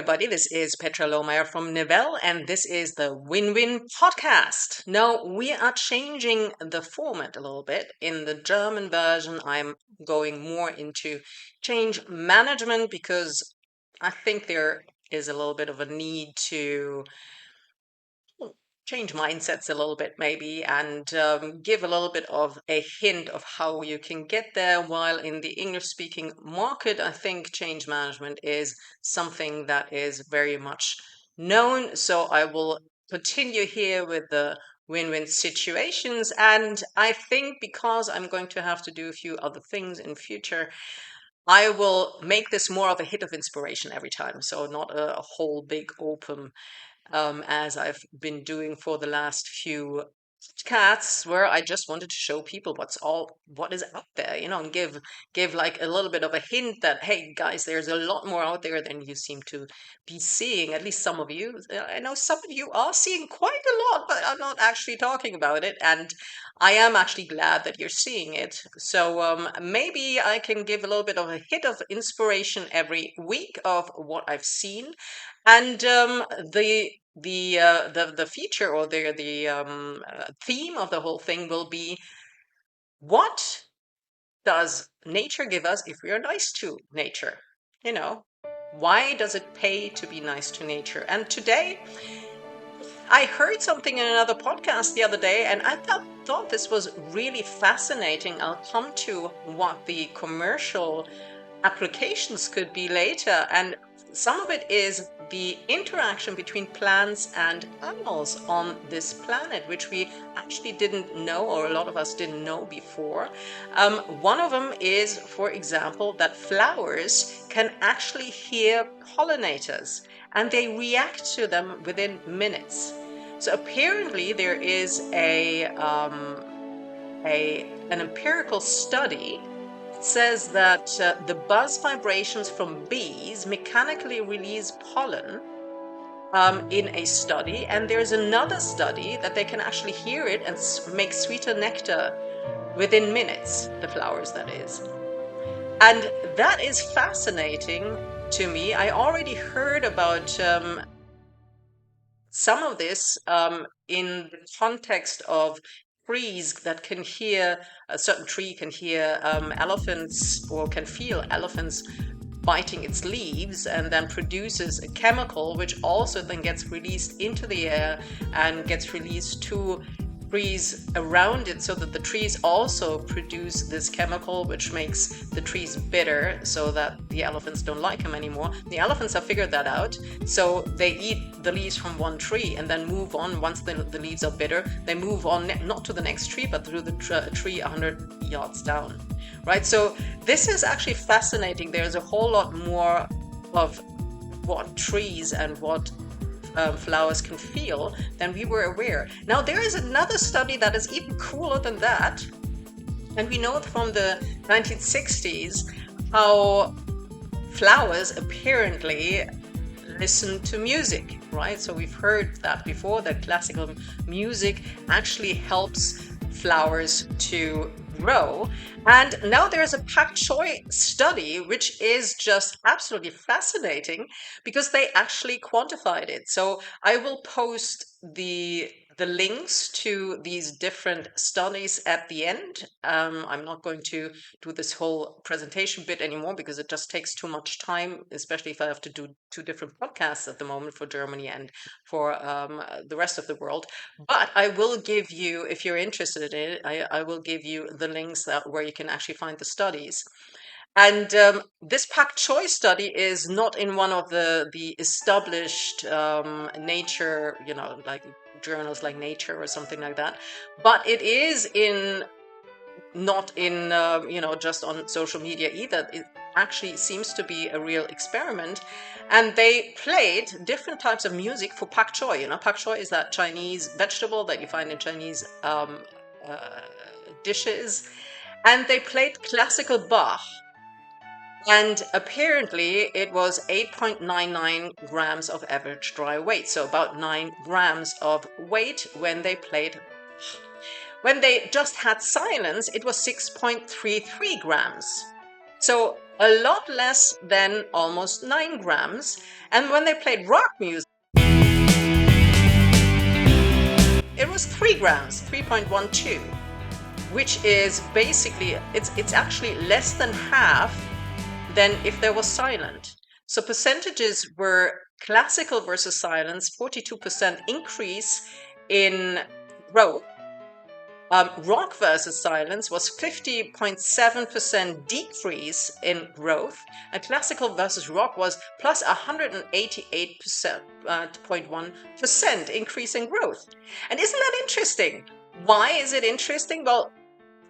everybody. This is Petra Lohmeyer from Nevelle, and this is the Win-Win podcast. Now, we are changing the format a little bit. In the German version, I'm going more into change management because I think there is a little bit of a need to change mindsets a little bit maybe and give a little bit of a hint of how you can get there, while in the English speaking market I think change management is something that is very much known. So I will continue here with the win-win situations, and I think because I'm going to have to do a few other things in future, I will make this more of a hit of inspiration every time, so not a whole big open as I've been doing for the last few podcasts, where I just wanted to show people what is out there, and give like a little bit of a hint that, hey guys, there's a lot more out there than you seem to be seeing. At least some of you. I know some of you are seeing quite a lot, but I'm not actually talking about it, and I am actually glad that you're seeing it. So maybe I can give a little bit of a hit of inspiration every week of what I've seen, and the feature, or the theme of the whole thing will be, what does nature give us if we are nice to nature? You know, why does it pay to be nice to nature? And today I heard something in another podcast the other day, and I thought this was really fascinating. I'll come to what the commercial applications could be later. And some of it is the interaction between plants and animals on this planet, which we actually didn't know, or a lot of us didn't know before. One of them is, for example, that flowers can actually hear pollinators and they react to them within minutes. So apparently there is an empirical study says that the buzz vibrations from bees mechanically release pollen in a study, and there's another study that they can actually hear it and make sweeter nectar within minutes, the flowers that is. And that is fascinating to me. I already heard about some of this in the context of trees that can hear, a certain tree can hear elephants, or can feel elephants biting its leaves, and then produces a chemical which also then gets released into the air and gets released to trees around it, so that the trees also produce this chemical which makes the trees bitter, so that the elephants don't like them anymore. The elephants have figured that out, so they eat the leaves from one tree and then move on. Once the leaves are bitter, they move on, not to the next tree, but through the tree 100 yards down, right? So this is actually fascinating. There's a whole lot more of what trees and what flowers can feel than we were aware. Now, there is another study that is even cooler than that, and we know from the 1960s how flowers apparently listen to music, right? So we've heard that before, that classical music actually helps flowers to grow. And now there's a pak choi study, which is just absolutely fascinating because they actually quantified it. So I will post the links to these different studies at the end. I'm not going to do this whole presentation bit anymore because it just takes too much time, especially if I have to do two different podcasts at the moment for Germany and for the rest of the world. But I will give you, if you're interested in it, I will give you the links where you can actually find the studies. And this pak choi study is not in one of the established nature, like journals like Nature or something like that, but it is not in just on social media either. It actually seems to be a real experiment, and they played different types of music for pak choi. Pak choi is that Chinese vegetable that you find in Chinese uh, dishes, and they played classical Bach. And apparently it was 8.99 grams of average dry weight, so about 9 grams of weight when they played. When they just had silence, it was 6.33 grams. So a lot less than almost 9 grams. And when they played rock music, it was 3 grams, 3.12, which is basically, it's actually less than half than if there was silent. So percentages were classical versus silence, 42% increase in growth. Rock versus silence was 50.7% decrease in growth, and classical versus rock was plus 188% 0.1% increase in growth. And isn't that interesting? Why is it interesting? Well,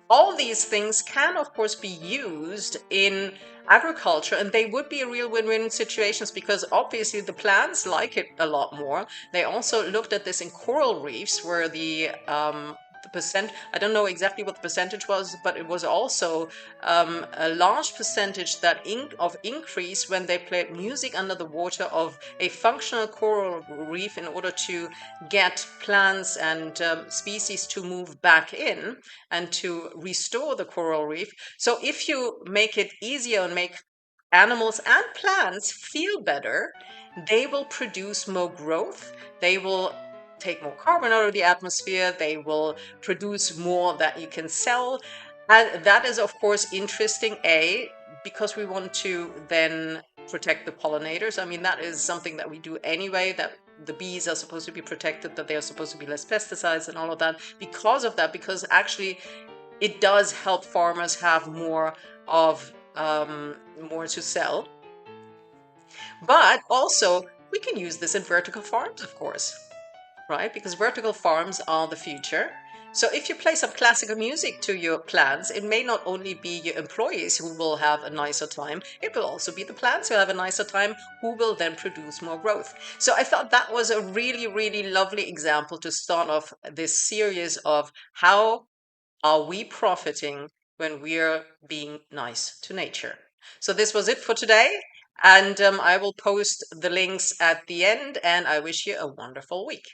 all these things can, of course, be used in agriculture, and they would be a real win-win situations because obviously the plants like it a lot more. They also looked at this in coral reefs where the percent, I don't know exactly what the percentage was, but it was also a large percentage of increase when they played music under the water of a functional coral reef in order to get plants and species to move back in and to restore the coral reef. So if you make it easier and make animals and plants feel better, they will produce more growth. They will take more carbon out of the atmosphere. They will produce more that you can sell. And that is, of course, interesting, because we want to then protect the pollinators. I mean, that is something that we do anyway, that the bees are supposed to be protected, that they are supposed to be less pesticides and all of that. Because of that, because actually it does help farmers have of more to sell. But also, we can use this in vertical farms, of course, right? Because vertical farms are the future. So if you play some classical music to your plants, it may not only be your employees who will have a nicer time, it will also be the plants who have a nicer time, who will then produce more growth. So I thought that was a really, really lovely example to start off this series of how are we profiting when we're being nice to nature. So this was it for today. And I will post the links at the end, and I wish you a wonderful week.